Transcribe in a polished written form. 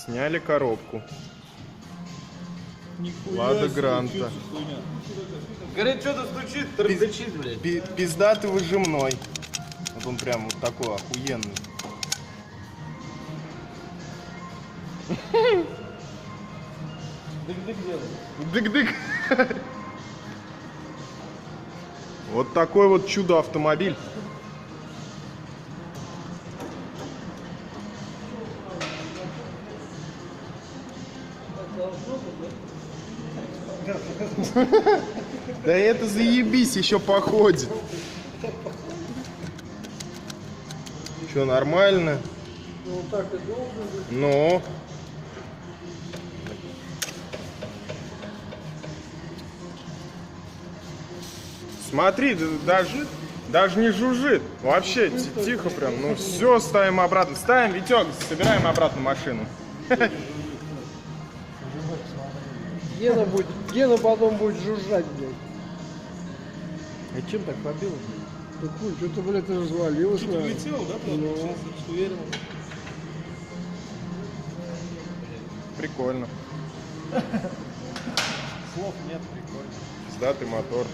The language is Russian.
Сняли коробку. Нихуя Лада себе, Гранта. чё за хуйня? Говорит, что-то стучит, трындачит, блядь. Пиздатый выжимной. Вот он прям вот такой охуенный. Дык-дык делает. Дык-дык. Вот такой вот чудо-автомобиль. Да это заебись, еще походит. Че, нормально? Ну так и должен быть. Ну. Смотри, даже не жужжит. Вообще тихо прям. Ну все, ставим обратно. Ставим, Витек, собираем обратно машину. Гена потом будет жужжать, блядь. А чем так побил, блядь? Да хуй, что-то, блядь, развалилось. Что-то улетело, да? Ну. Уверен. Прикольно. Слов нет, прикольно. Пиздатый мотор.